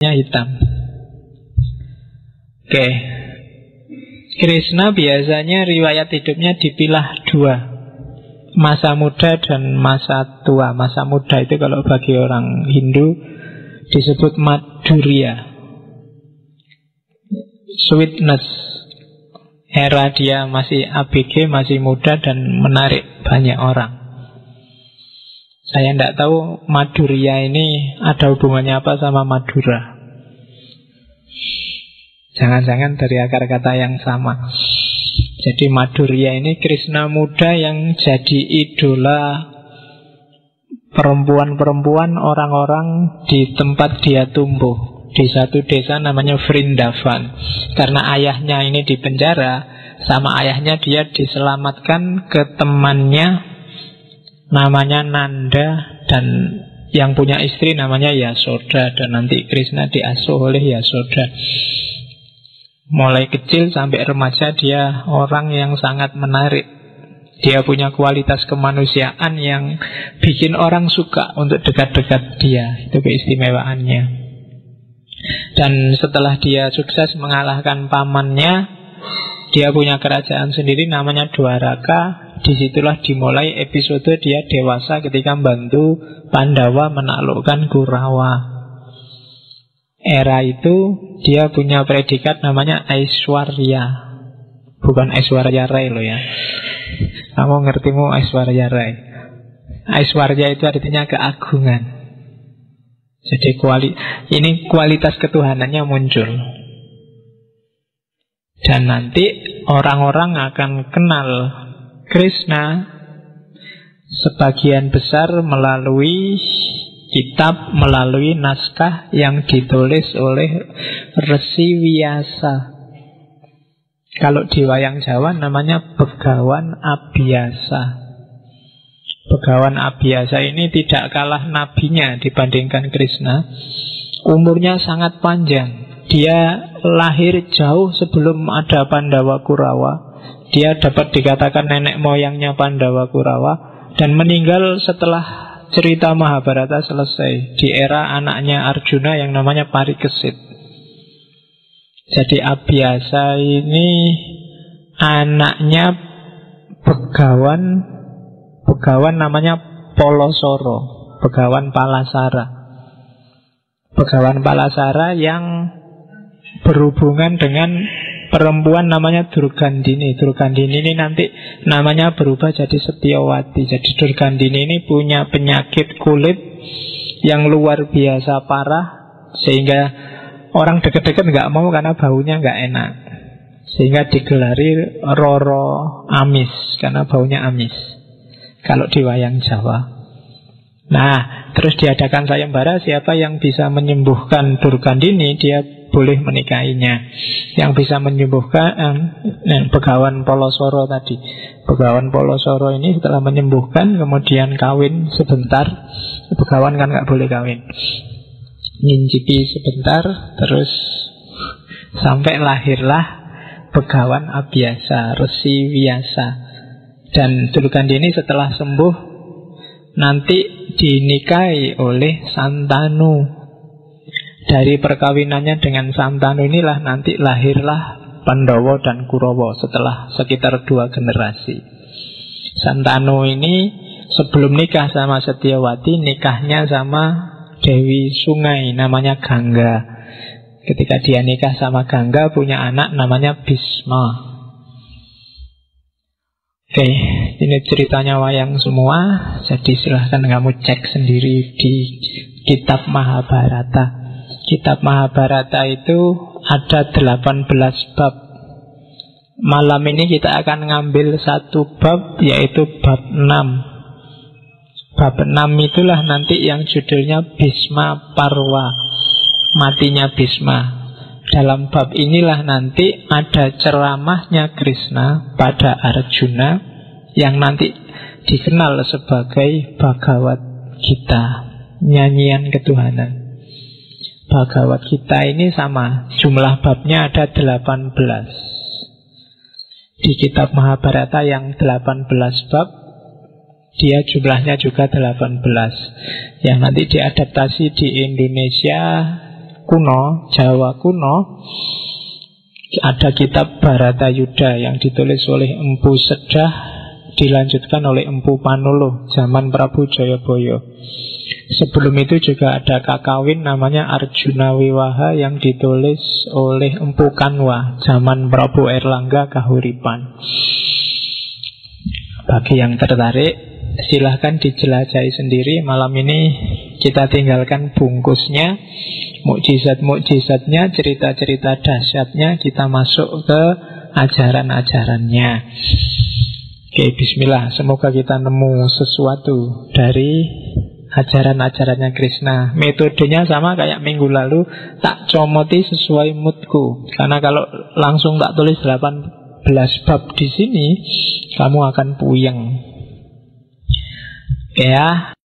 hitam. Oke. Krishna biasanya riwayat hidupnya dipilah dua, masa muda dan masa tua. Masa muda itu kalau bagi orang Hindu disebut Madhurya, sweetness. Era dia masih ABG, masih muda dan menarik banyak orang. Saya tidak tahu Madhurya ini ada hubungannya apa sama Madura. Jangan-jangan dari akar kata yang sama. Jadi Madhurya ini Krishna muda yang jadi idola perempuan-perempuan orang-orang di tempat dia tumbuh. Di satu desa namanya Vrindavan. Karena ayahnya ini di penjara, sama ayahnya dia diselamatkan ke temannya namanya Nanda, dan yang punya istri namanya Yasoda. Dan nanti Krishna diasuh oleh Yasoda. Mulai kecil sampai remaja dia orang yang sangat menarik. Dia punya kualitas kemanusiaan yang bikin orang suka untuk dekat-dekat dia. Itu keistimewaannya. Dan setelah dia sukses mengalahkan pamannya, dia punya kerajaan sendiri namanya Dwaraka. Disitulah dimulai episode dia dewasa ketika membantu Pandawa menaklukkan Kurawa. Era itu dia punya predikat namanya Aishwarya. Bukan Aishwarya Rai loh ya. Kamu ngertimu Aishwarya Rai. Aishwarya itu artinya keagungan. Jadi ini kualitas ketuhanannya muncul. Dan nanti orang-orang akan kenal Krishna sebagian besar melalui kitab, melalui naskah yang ditulis oleh Resi Vyasa. Kalau di wayang Jawa namanya Begawan Abhyasa. Begawan Abhyasa ini tidak kalah nabinya dibandingkan Krishna. Umurnya sangat panjang. Dia lahir jauh sebelum ada Pandawa Kurawa. Dia dapat dikatakan nenek moyangnya Pandawa Kurawa, dan meninggal setelah cerita Mahabharata selesai, di era anaknya Arjuna yang namanya Parikesit. Jadi Abhyasa ini anaknya Begawan namanya Polosoro, Begawan Palasara. Begawan Palasara yang berhubungan dengan perempuan namanya Durgandini. Durgandini ini nanti namanya berubah jadi Setyawati. Jadi Durgandini ini punya penyakit kulit yang luar biasa parah, sehingga orang deket-deket nggak mau karena baunya nggak enak. Sehingga digelari Roro Amis, karena baunya amis kalau di wayang Jawa. Nah, terus diadakan sayembara, siapa yang bisa menyembuhkan Durgandini, dia boleh menikahinya. Yang bisa menyembuhkan Begawan Polosoro tadi. Begawan Polosoro ini setelah menyembuhkan, kemudian kawin sebentar. Begawan kan nggak boleh kawin. Ngincipi sebentar, terus sampai lahirlah Begawan Abhyasa, Resi Vyasa. Dan Durgandini setelah sembuh nanti dinikahi oleh Santanu. Dari perkawinannya dengan Santanu inilah nanti lahirlah Pandawa dan Kurawa setelah sekitar 2 generasi. Santanu ini sebelum nikah sama Setyawati, nikahnya sama Dewi Sungai namanya Gangga. Ketika dia nikah sama Gangga, punya anak namanya Bhisma. Oke, ini ceritanya wayang semua. Jadi silahkan kamu cek sendiri di kitab Mahabharata. Kitab Mahabharata itu ada 18 bab. Malam ini kita akan ngambil satu bab, yaitu bab 6. Bab 6 itulah nanti yang judulnya Bhisma Parwa, matinya Bhisma. Dalam bab inilah nanti ada ceramahnya Krishna pada Arjuna, yang nanti dikenal sebagai Bhagavad Gita, nyanyian ketuhanan. Bhagavad Gita ini sama, jumlah babnya ada 18. Di kitab Mahabharata yang 18 bab, dia jumlahnya juga 18. Yang nanti diadaptasi di Indonesia kuno, Jawa kuno, ada kitab Bharatayuddha yang ditulis oleh Empu Sedah, dilanjutkan oleh Empu Panuluh zaman Prabu Jayabaya. Sebelum itu juga ada Kakawin namanya Arjuna Wiwaha yang ditulis oleh Empu Kanwa zaman Prabu Erlangga Kahuripan. Bagi yang tertarik, silahkan dijelajahi sendiri. Malam ini kita tinggalkan bungkusnya, mukjizat-mukjizatnya, cerita-cerita dahsyatnya, kita masuk ke ajaran-ajarannya. Oke, bismillah. Semoga kita nemu sesuatu dari ajaran-ajarannya Krishna. Metodenya sama kayak minggu lalu, tak comoti sesuai moodku. Karena kalau langsung tak tulis 18 bab di sini, kamu akan puyeng. Ya.